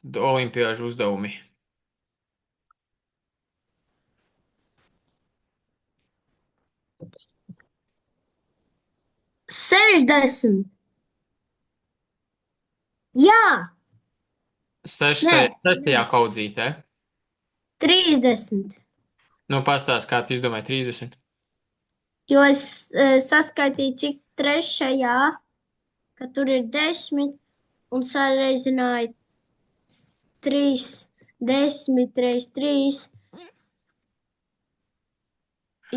olimpiāžu uzdevumi. Sešdesmit. Jā, Sestajā kaudzītē. 30. Nu, pastāst, kā tu izdomāji 30. Jo es saskaitīju, cik trešajā, ka tur ir 10, un sareizināju 3, 10 reiz 3,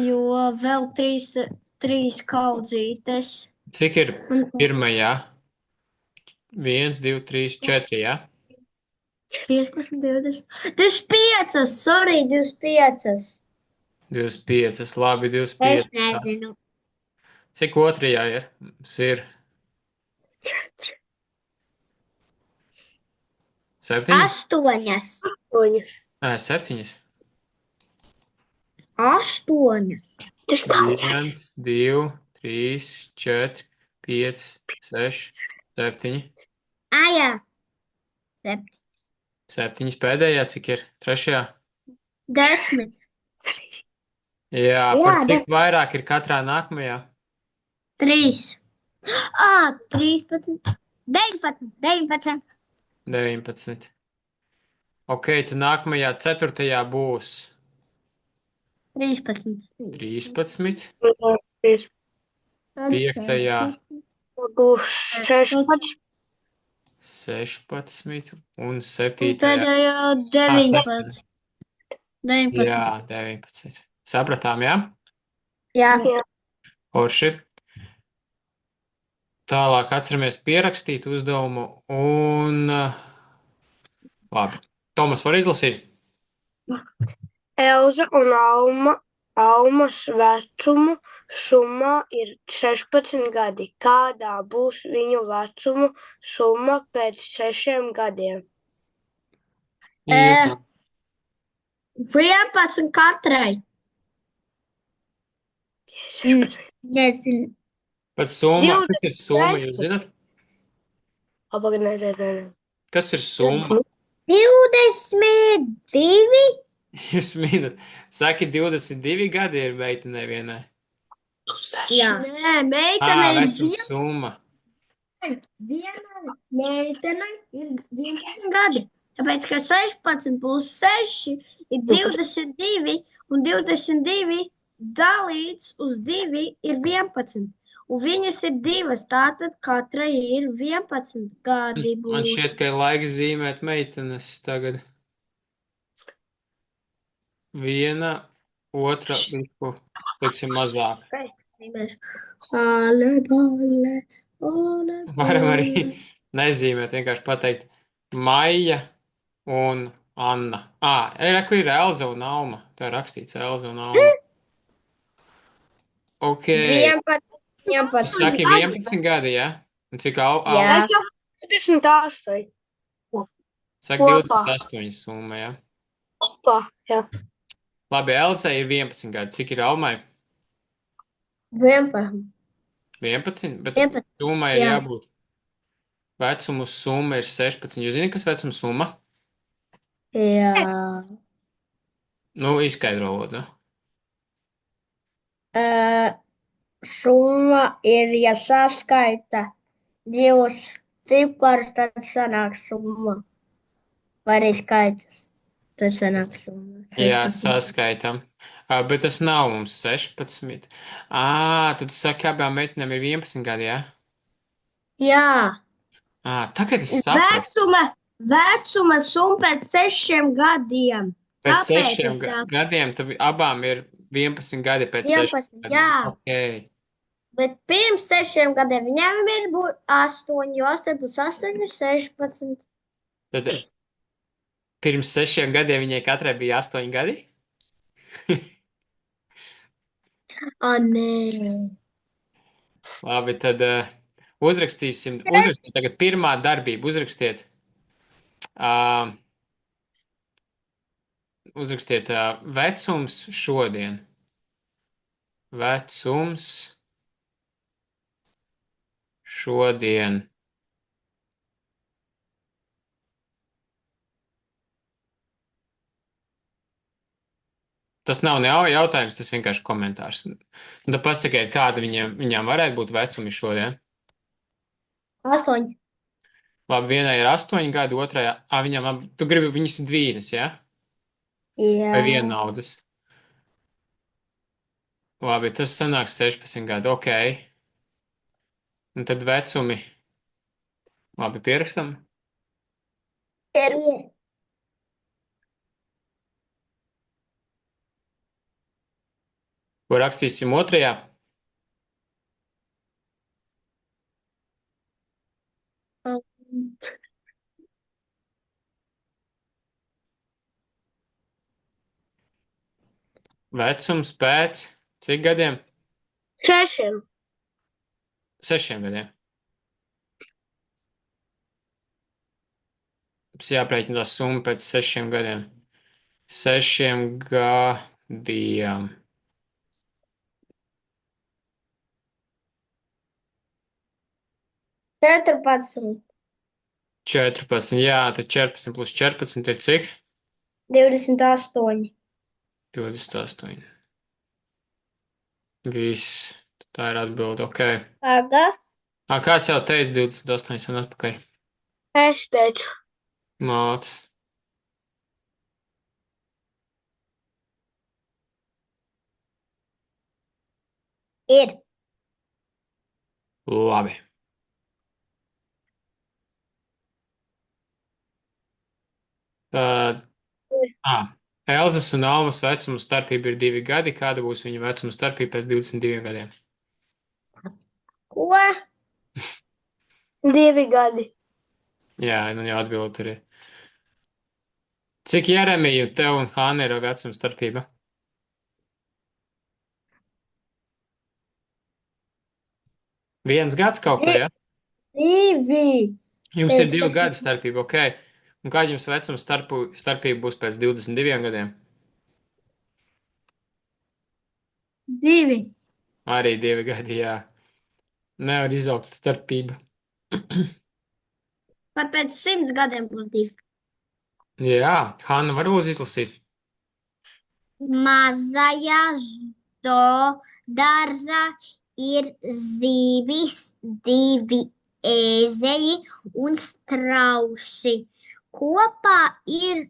jo vēl 3 kaudzītes. Cik ir pirmajā? 1, 2, 3, 4, jā? 15, 20. 25, sorry, 25. 25, labi, Es 25. nezinu. Cik otrajā ir? Mums ir 7? 8. 7. 8. Tas 1, 2, 3, 4, 5, 6, 7. Jā. 7. 7 pēdējā, cik ir? Trešajā? 10. Jā, par cik vairāk ir katrā nākamajā? 3. 13. 19. 19. 19. Ok, tad nākamajā ceturtajā būs 13. 13. 3. Piektajā Būs 16. 16 un Un 7. pēdējā 19. 19. Jā, 19. Sapratām, jā? Jā. Forši. Tālāk atceramies pierakstīt uzdevumu un... Labi. Tomas, var izlasīt? Elza un Almas vecumu summa ir 16 gadi. Kādā būs viņu vecumu summa pēc 6 gadiem? 11 katrai. 16. Nezinu. Pēc summa. Kas ir summa, jūs zināt? Apagaidām. Kas ir summa? 22. Jūs minat. Saki, 22 gadi ir meitenei vienai. Jā. Nē, meitene ir Vecums summa. vienai meitenei ir 11 gadi. Tāpēc, ka 16 plus 6 ir 22, un 22 dalīts uz 2 ir 11. Un viņas ir divas, tātad katrai ir 11 gadi būs. Man šķiet, ka ir laiks zīmēt meitenes tagad. Viena, otra, visu, teiksim, mazāk. Varam arī nezīmēt, vienkārši pateikt Maija un Anna. Kur ir Elza un Alma? Tā ir rakstīts Elza un Alma. Ok. 11. Saki 11 gadi, jā? Un cik Alma? Jā. Es jau 28. Saki 28 summa, jā? Opa, jā. Labi, Elzai ir 11 gadi. Cik ir Almai? 11. 11? Bet 11, summai ir jā. jābūt. Vecumu summa ir 16. Jūs zināt, kas vecuma summa? Jā. Nu, izskaidro, lūdzu. Summa ir, ja saskaita divus ciparus, tad sanāk summa. Vai arī skaitas, tad sanāk summa. Jā, saskaitam. Bet tas nav mums 16. Tad tu saki, abām meitenēm ir 11 gadi, jā? Jā. Tagad es sapratu. Vecuma summa pēc 6 gadiem. Pēc Tāpēc 6 es saku. gadiem, tad abām ir 11 gadi pēc 6 gadiem. Jā. Okay. Bet pirms 6 gadiem viņām ir 8, jo 8 plus 8 ir 16. Tad pirms 6 gadiem viņai katrai bija 8 gadi? Nē. Labi, tad uzrakstīsim tagad pirmā darbība. Uzrakstiet vecums šodien. Vecums šodien. Tas nav ne jautājums, tas vienkārši komentārs. Un tad pasakiet, kāda viņām varētu būt vecumi šodien. 8. Labi, vienai ir 8 gadi, otrai, tu gribi viņas dvīnes, ja? Jā. Vai viena audzes? Labi, tas sanāks 16 gadi, ok. Un tad vecumi, labi, pierakstam. Ir. Ko rakstīsim otrajā? Vecums pēc cik gadiem? 6. 6 gadiem. Mums jāprēķina tā summa pēc 6 gadiem. 6 gadiem. 14. 14, jā, tad 14 plus 14 ir cik? 28. 28. Viss. Tā ir atbilde, ok. Aga. Kāds jau teica 28 un atpakaļ? Es teicu. Māc. Ir. Labi. Tad, Elzas un Almas vecuma starpība ir 2 gadi. Kāda būs viņa vecuma starpība pēc 22 gadiem? Ko? 2 gadi. Jā, nu jau atbilde tur ir. Cik Jeremiju tev un Hāna ir vecuma starpība? Viens gads kaut kur, ja? 2. Jums ir Pēc 2 gadu starpība, ok. Un kāda jums vecuma starpība būs pēc 22 gadiem? 2. Arī 2 gadi, jā. Nevar izaugt starpība. Pat pēc 100 gadiem būs 2. Jā, Hanna var lūdzu izlasīt. Mazajā dārzā ir zīvis, 2 ēzeļi un strausi. Kopā ir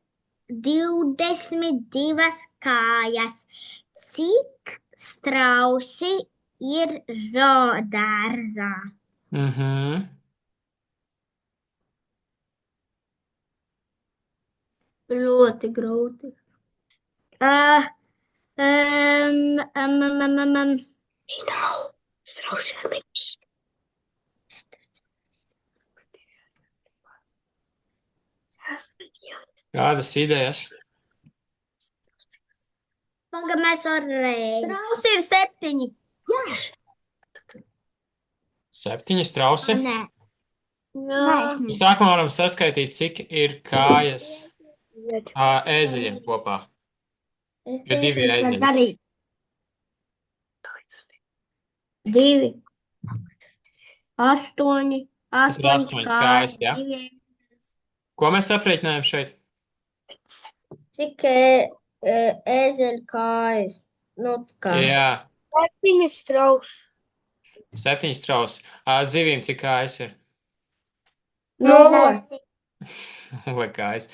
22 kājas. Cik strausi ir zoodārzā? Ļoti grūti. Nav strausiem. Kādas idejas? Pagaidām, mēs varējām. Strausi ir 7. Jā. 7 strausi? Nē. Sākumā varam saskaitīt, cik ir kājas ēzeļiem kopā. Jo 2 ēzeļi. 2. 8. Tas ir 8 kājas, jā? Ko mēs aprēķinājām šeit? Cik ēzeļu kājas? Nu, kā? Jā, 7 strausi. 7 strausi. Zivīm cik kājas ir? 0. Vai kājas?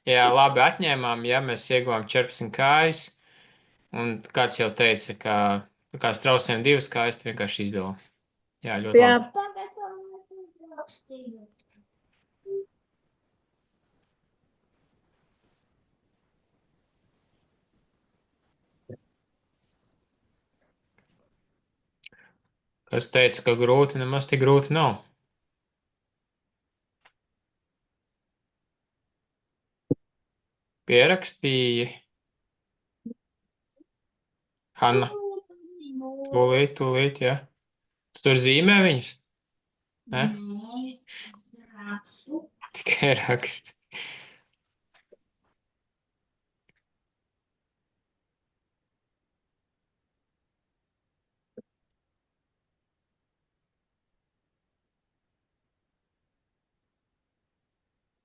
Jā, labi atņēmām, ja mēs ieguvām 14 kājas. Un kāds jau teica, ka kā strausiem 2 kājas, tad vienkārši izdevām. Jā, ļoti Jā. labi. Kas teica, ka grūti, nemaz tik grūti nav. Pierakstīji. Hanna, tūlīt, jā. Tu tur zīmē viņus? Ne? Tikai raksti.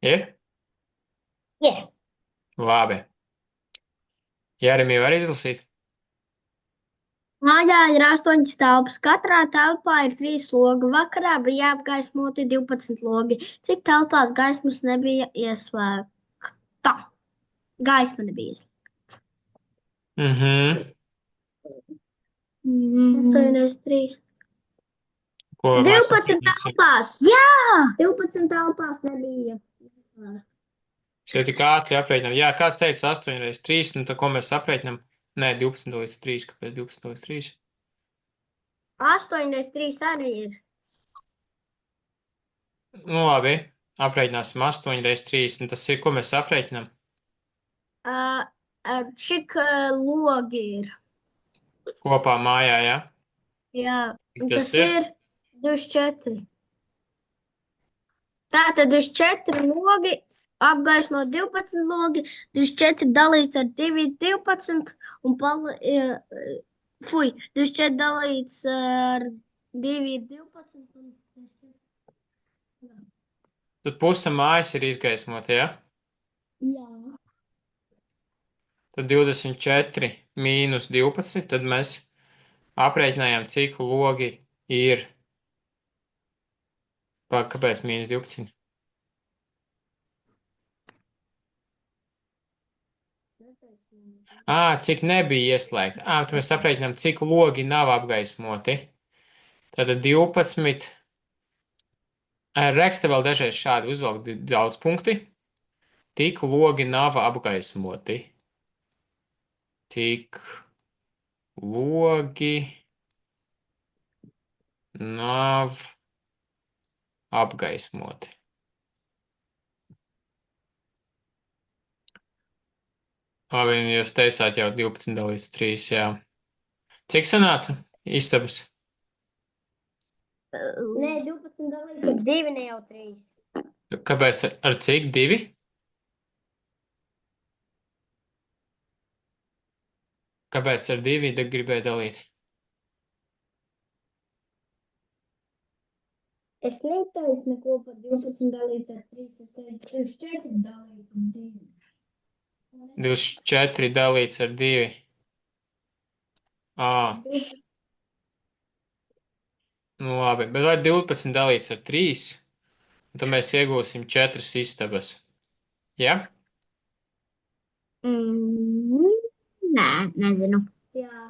Ir? Jā. Labi. Jēremija var izlasīt? Mājā ir 8 telpas. Katrā telpā ir 3 logi. Vakarā bija apgaismoti 12 logi. Cik telpās gaismas nebija ieslēgta? Gaisma nebija ieslēgta. Mhm. 8 reizes 3. Ko mēs 12 sapratīsim? telpās. Jā! 12 telpās nebija ieslēgta. Šeit tik ātri aprēķinām. Jā, kāds teica 8 reizes 3, nu tad ko mēs aprēķinām? Nē, 12 līdz 3. Kāpēc 12 līdz 3? 8 reizes 3 arī ir. Nu labi, aprēķināsim 8 reizes 3. Un tas ir, ko mēs aprēķinām? Cik logi ir? Kopā mājā, jā? Jā, un Tas tas ir 24. Tātad 24 logi, apgaismo 12 logi, 24 dalīts ar 2 ir 12, un 24 dalīts ar 2 ir 12. Tad puse mājas ir izgaismota, jā? Jā. Tad 24 mīnus 12, tad mēs aprēķinājām, cik logi ir. Kāpēc mīnus 12? Cik nebija ieslēgta. Tad mēs aprēķinām, cik logi nav apgaismoti. Tātad 12. Reksta vēl dažreiz šādi uzvalk daudz punkti. Tik logi nav apgaismoti. Tik logi nav apgaismoti. Labi, jūs teicāt jau 12 dalīts 3, jā. Cik sanāca istabas? Nē, 12 dalīts ar 2, ne jau 3. Kāpēc ar cik? 2? Kāpēc ar 2 gribēju dalīt? Es neteicu neko par 12 dalīts ar 3, es teicu 24 dalīts ar 2. 24 dalīts ar 2. Nu labi, bet vai 12 dalīts ar 3? Tad mēs iegūsim 4 istabas. Ja? Nē, nezinu. Jā.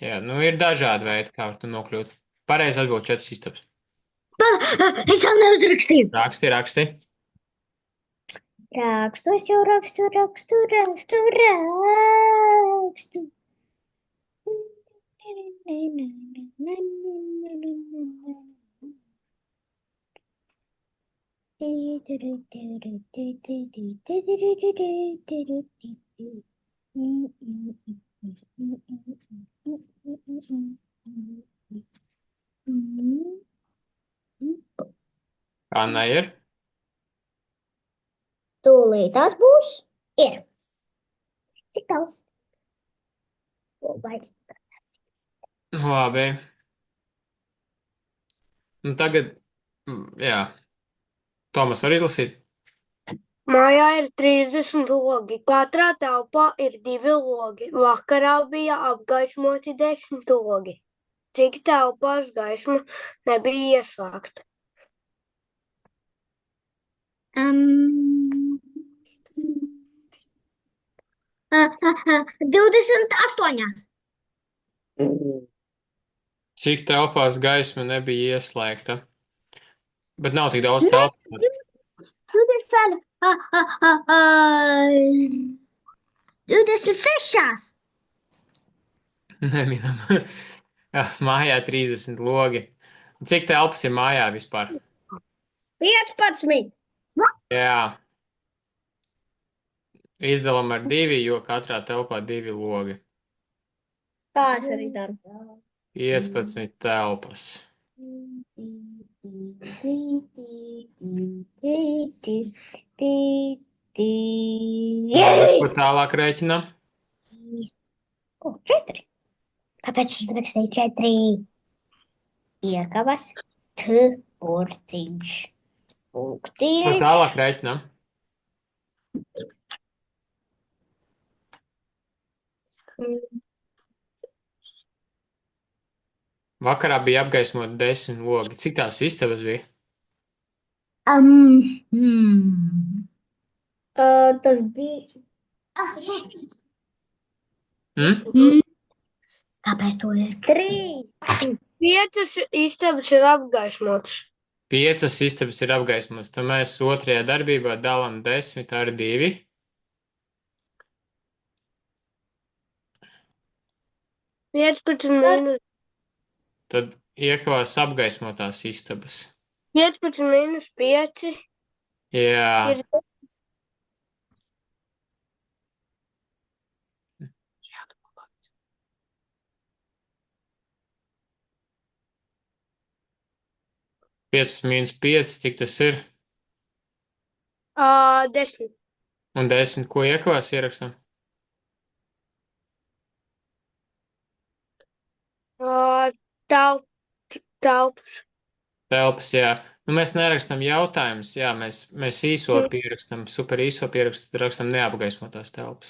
Jā, nu ir dažādi veidi, kā var tu nokļūt. Pareizi atbild 4 istabas. Es vēl neuzrakstīju. Raksti. Rakstu, es jau rakstu. Anna ir? Tūlīt tas būs. Ir. Cik daudz? Labi. Nu tagad, jā. Tomas var izlasīt? Mājā ir 30 logi. Katrā telpā ir 2 logi. Vakarā bija apgaismoti 10 logi. Cik telpās gaisma nebija ieslēgta? 28. Cik telpās gaisma nebija ieslēgta? Bet nav tik daudz telpu. 26. Neminam. Mājā 30 logi. Cik telpas ir mājā vispār? 15. Jā. Izdalam ar 2, jo katrā telpā 2 logi. Tā es arī daru. 15 telpas. Ko tālāk rēķinām? 4. Kāpēc uzrakstīju 4? Iekavas burtiņš. Ko Punktiņš. tālāk rēķinām? Vakarā bija apgaismot 10 logi. Cik tās istabas bija? Tas bija. Kāpēc tu esi 3? 5 istabas ir apgaismotas. 5 istabas ir apgaismotas. Tad mēs otrajā darbībā dalām 10 ar 2. Tad iekavās apgaismotās istabas. 15 mīnus 5 Jā. ir 5 mīnus 5, cik tas ir? 10. Un 10, ko iekavās ierakstam? Telpas. Telpas, jā. Nu, mēs nerakstam jautājumus, jā, mēs īso pierakstam, super īso pierakstu, tad rakstam neapgaismotās telpas.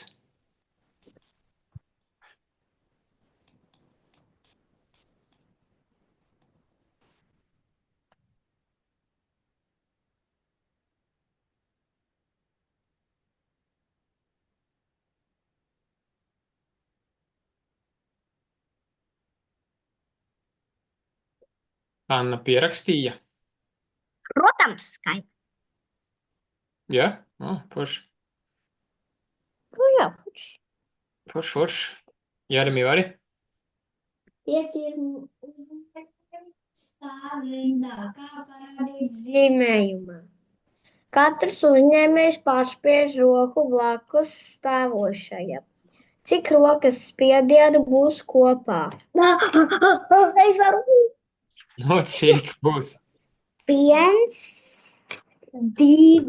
Anna pierakstīja? Protams, skaidrs. Jā? Forši. Jā, forši. Forši. Jeremī vari? 5 ir stāvrindā, kā parādīt zīmējumā. Katrs uzņēmējs paspiež roku blakus stāvošajam. Cik rokas spiedienu būs kopā? Es varu. Nu, cik būs? 1, 2,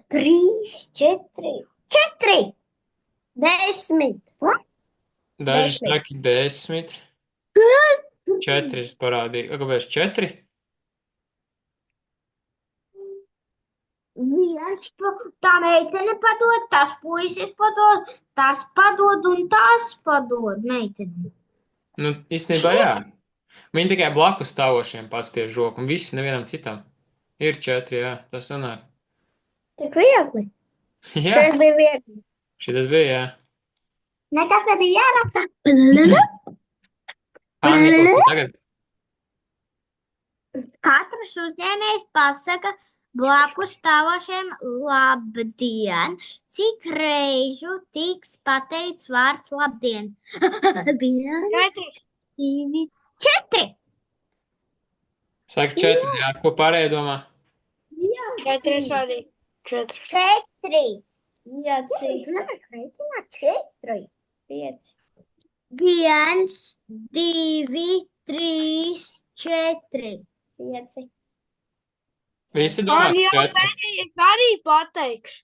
3, 4. 10. Daži saka 10. 4 parādīja. Kāpēc 4? Viens, tā meitene padod, tas puisis padod, tas padod un tas padod meiteni. Nu, īstenībā jā. Viņi tikai blakus stāvošiem paspiež roku, un visi nevienam citam. Ir 4, jā, tas sanāk. Tik viegli. Jā, Tas bija viegli. šitas bija, jā. Nekas nebija jāraksta. Izlasīt tagad. Katrs uzņēmējs pasaka blakus stāvošiem labdien. Cik reižu tiks pateikts vārds labdien? 1, 2, 4. Saka 4, jā. Ko pārējie domā? 4 arī. 4. 4. Jā, cik? 4. 5. 1, 2, 3, 4. 5. Visi domā, ka 4. Es arī pateikšu.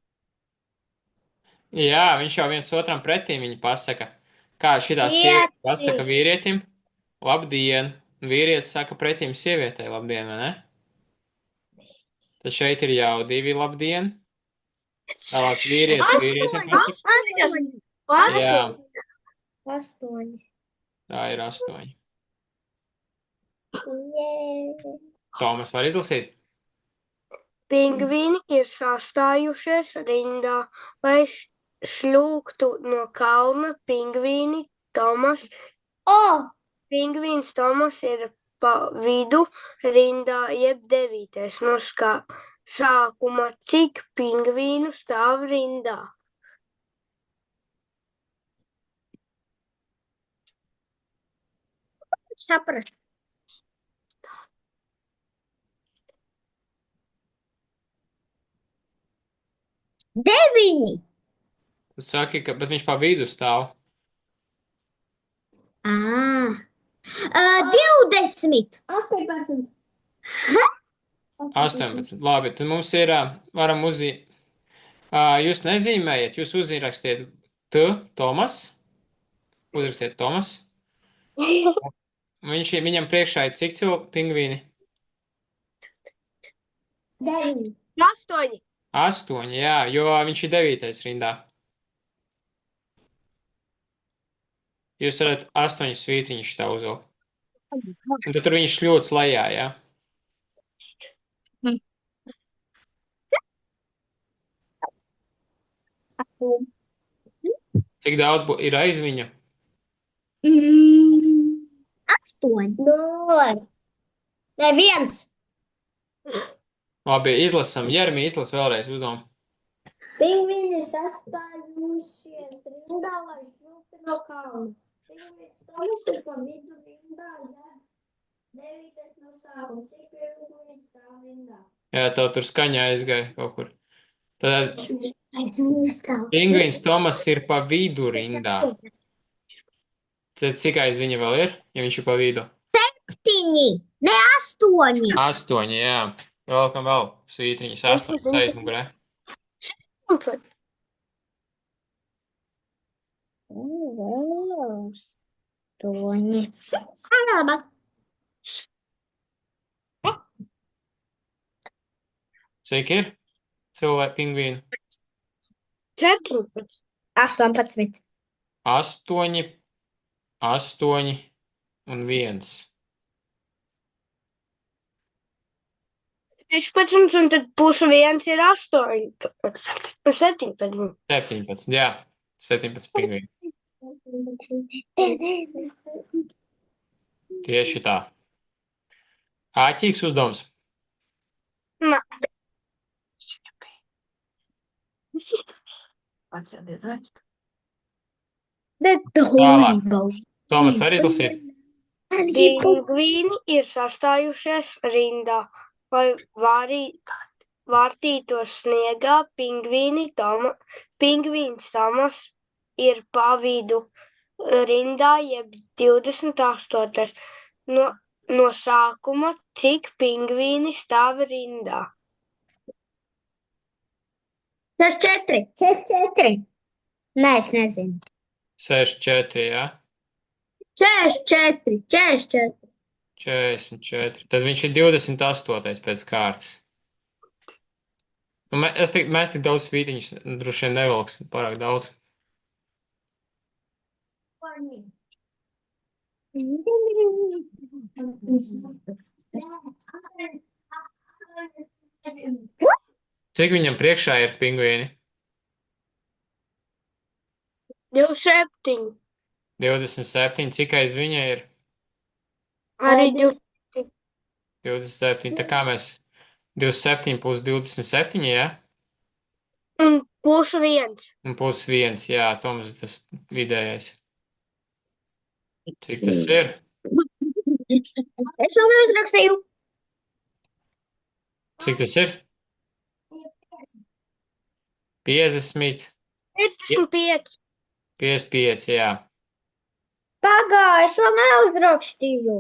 Jā, viņš jau viens otram pretī viņi pasaka. Kā šitā sieviete pasaka vīrietim, labdien, un vīrietis saka pretīm sievietei labdien, vai ne? Tad šeit ir jau 2 labdien. Tālāk vīrietim pasaka. 8. Jā, 8. tā ir 8. Tomas var izlasīt? Pingvīni ir sastājušies rindā, lai šļūktu no kalna. Pingvīns Tomas ir pa vidu rindā, jeb 9. no sākuma. Cik pingvīnu stāv rindā? Saprast. 9. Tu saki, ka, bet viņš pa vidu stāv. 20. 18. 18. Labi, tad mums ir, varam jūs nezīmējat, jūs uzrakstiet Tomas. Uzrakstiet Tomas. Viņam priekšā ir cik pingvīni? 9. 8. 8, jā, jo viņš ir 9. rindā. Jūs varat 8 svītriņus tā uzvilkt. Un tad tur viņš šļūts lejā, jā? Cik daudz ir aiz viņa? 8. Neviens. Labi, izlasam. Jeremija, izlas vēlreiz uzdevumu. Pingvīni sastājušies rindā, lai svilptu no kalna. Pingvīns Toms ir pa vidu rindā, jā. 9. no sākuma. Cik pingvīni stāv rindā? Jā, tev tur skaņā aizgāja kaut kur. Tad pingvīns Tomas ir pa vidu rindā. Tad cik aiz viņa vēl ir, ja viņš ir pa vidu? 7, ne 8. 8, jā. Vēlkam vēl svītriņus 8 aizmugurē. Cik ir cilvēku pingvīnu? 14. 18. 8, 8 un 1. 16, un tad plus 1 ir 8. 17. 17, jā. 17 pingvīnu. Tieši tā. Āķīgs uzdevums. Nā. Tomas, var izlasīt? Pingvīni ir sastājušies rindā, lai vārtītos sniegā. Pingvīns Tomas ir pa vidu rindā, jeb 28. No sākuma, cik pingvīni stāv rindā? 64. 64. Nē, es nezinu. 64, jā. 44. 44. 44. Tad viņš ir 28. pēc kārtas. Nu, mēs tik daudz svītiņus droši vien nevilksim, pārāk daudz. Cik viņam priekšā ir pingvīni? 27. 27. Cik aiz viņa ir? Arī 27. 27. Tā kā mēs 27 plus 27, jā? Un plus 1. Un plus 1, jā, Toms, tas vidējais. Cik tas ir? Es vēl neuzrakstīju. Cik tas ir? 50, 55. 55, jā. Pagāju, es vēl neuzrakstīju.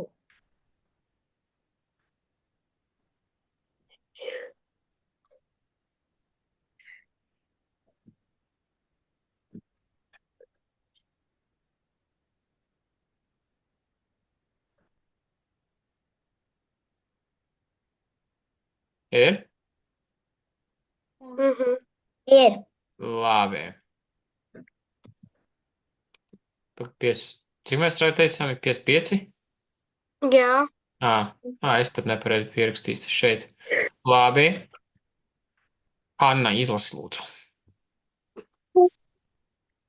Ir? Ir. Labi. Cik mēs teicām, ir 55? Jā. Es pat nepareizi pierakstīju tas šeit. Labi. Anna, izlasi lūdzu.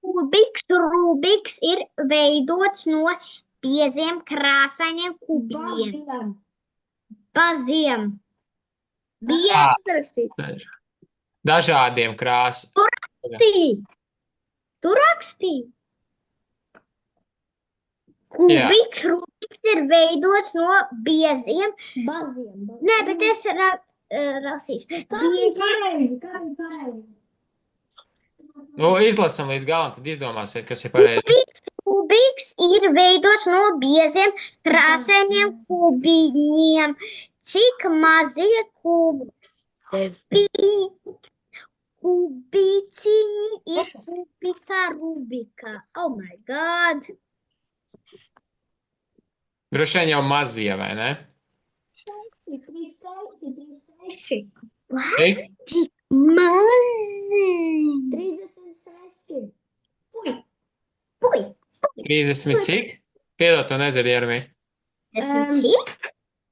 Rubiks ir veidots no bieziem krāsainiem kubiņiem. Baziem. Bija rakstīts. Dažādiem krāsām. Tu rakstīji. Rubiks ir veidots no bieziem. Baziem. Nē, bet es rasīšu. Pareizi. Nu, izlasam līdz galam, tad izdomāsiet, kas ir pareizi. Rubiks ir veidots no bieziem krāsainiem kubiņiem. Cik mazie kubiciņi ir kubika Rubika? Oh my God! Droši vien jau mazie, vai ne? 36. Cik? Mazi! 36. Puj! 30 cik? Piedod, to nedzirdu, Jeremī. 10 cik?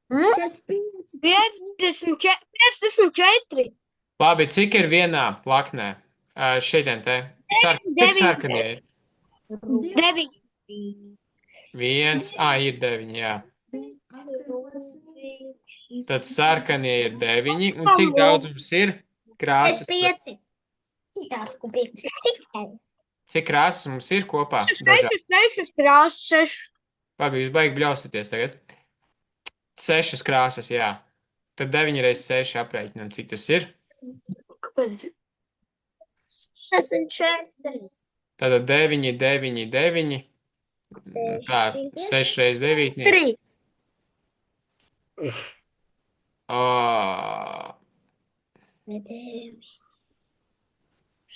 54. Labi, cik ir vienā plaknē? Šitien te. Cik sarkanie ir? 9. 1, ir 9, jā. Tad sarkanie ir 9, un cik daudz mums ir krāsas? 5. Cik krāsas mums ir kopā? 6 krāsas, 6. Labi, jūs baigi bļaustaties tagad. 6 krāsas, jā. Tad 9 reizes 6 aprēķinam, cik tas ir. Kāpēc? 4. Tātad 9, 9, 9. Tā, 6 reizes 9. 3. O,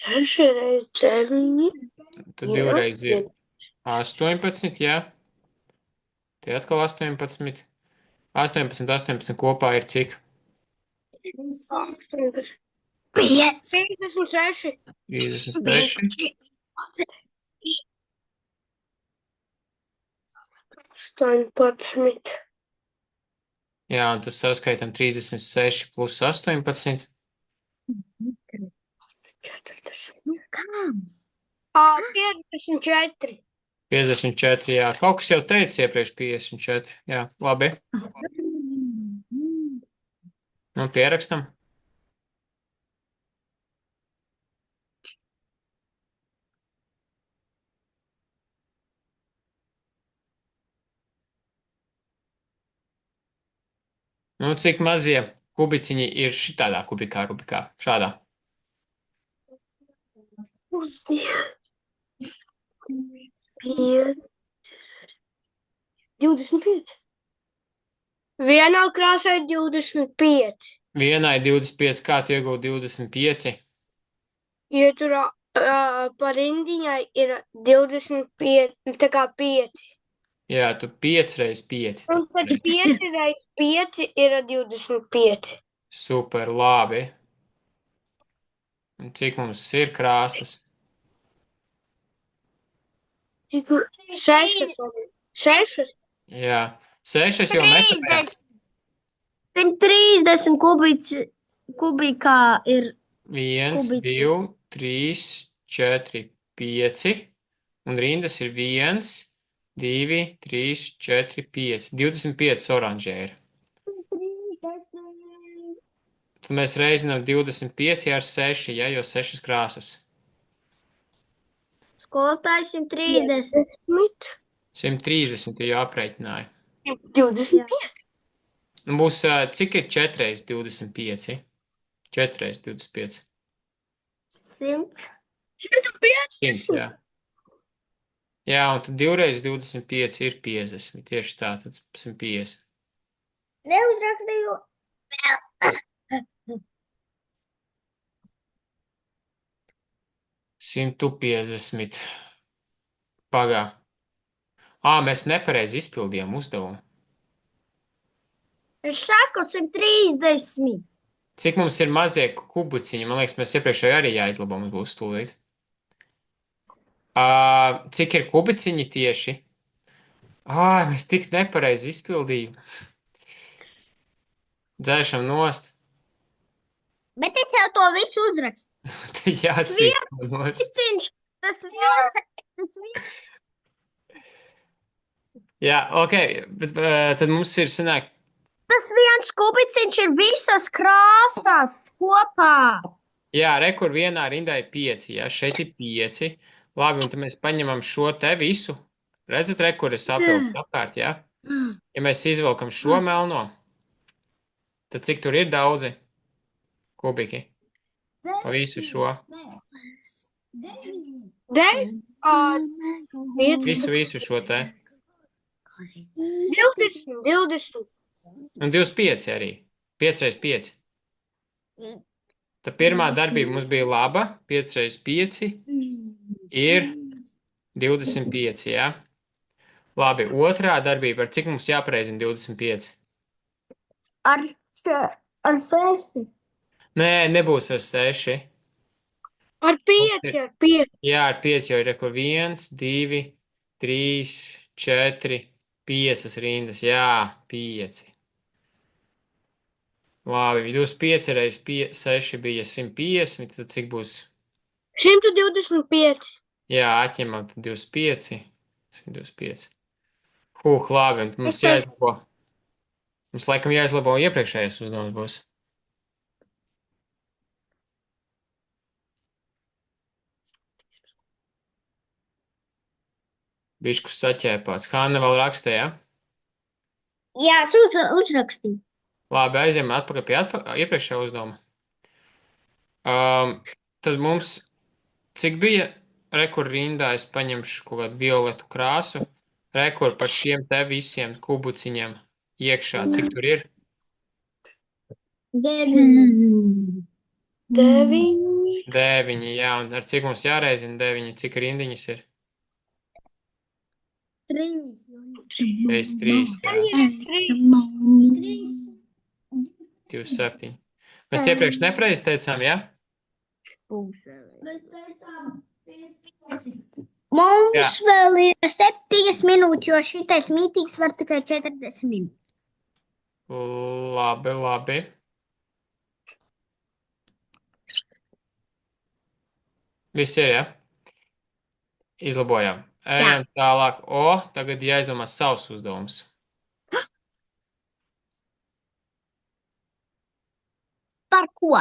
6 reizes 9. tad 2 reizes ir 18, jā. Te atkal 18. 18 kopā ir cik? 36. 36. 18. Jā, un tas saskaitam 36 plus 18. 54. 54, jā. Kaut kas jau teica iepriekš 54. Jā, labi. Nu, pierakstam. Nu, cik mazie kubiciņi ir šitādā rubikā? Šādā. 25. Vienā krāsā ir 25. Vienai 25, kā tu iegūti 25? Ja tur pa rindiņai ir 25, tā kā 5. Jā, tu 5 reizes 5. Un tad 5 reizes 5 ir 25. Super, labi. Un cik mums ir krāsas? 6. 6. Jā, 6 jau meklējām. 130 kubikā ir 1, Kubiķi. 2, 3, 4, 5. Un rindas ir 1, 2, 3, 4, 5. 25 oranžē ir. Tad mēs reizinām 25 ar 6, ja, jo 6 krāsas. Skolotājs 130. 130 jau aprēķināja. 25. Un būs, cik ir 4 reizes 25? 4 reizes 25. 100. 100, jā. Jā, un tad 2 reizes 25 ir 50. Tieši tā, tad 150. Neuzrakstīju. 150. Pagā. Mēs nepareizi izpildījām uzdevumu. Es saku 130. Cik mums ir mazie kubuciņi? Man liekas, mēs iepriekšēji arī jāizlabo, mums būs tūlīt. Cik ir kubiciņi tieši? Mēs tik nepareizi izpildījām. Dzēšam nost. Bet es jau to visu uzrakstu. Te jāsvītro nost. Tas viens. Jā, ok, bet tad mums ir sanāk. Tas viens kubiciņš ir visas krāsas kopā. Jā, kur vienā rindā ir 5, jā, šeit ir 5. Labi, un tad mēs paņemam šo te visu. Redzat, kur es apvilku apkārt, jā? Ja mēs izvelkam šo melno, tad cik tur ir daudzi kubiki? Pa visu šo. 10. Visu šo te. 20. Un 25 arī. 5 reizes 5. Tad pirmā darbība mums bija laba. 5 reizes 5 ir 25, jā? Labi, otrā darbība. Ar cik mums jāpareizina 25? Ar 6. Nē, nebūs ar 6. Ar 5. Jā, ar 5 jau ir kur 1, 2, 3, 4, 5 rindas. Jā, 5. Labi, 25 reizes 6 bija 150, tad cik būs? 125. Jā, atņemam tad 25. 125. Labi, un mums Es teicu- jāizlabo. Mums laikam jāizlabo iepriekšējais uzdevums būs. Bišķi saķēpāts. Hanna vēl rakstīja. Jā, es uzrakstīju. Labi, aizējām atpakaļ pie iepriekšējā uzdevuma. Tad mums, cik bija rekur rindā, es paņemšu kaut kādu violetu krāsu. Rekur par šiem te visiem kubuciņiem iekšā. Cik tur ir? 9. 9. 9, jā. Un ar cik mums jāreizina 9? Cik rindiņas ir? 3. Reiz 3, jā. 3. 27. Mēs iepriekš nepreiz teicām, jā? Mēs teicām 55. Mums Jā. vēl ir 7 minūtes, jo šitais mītīgs var tikai 40 minūtes. Labi, labi. Viss ir, jā? Izlabojām. Ejam tālāk. Tagad jāizdomā savs uzdevums. Par ko?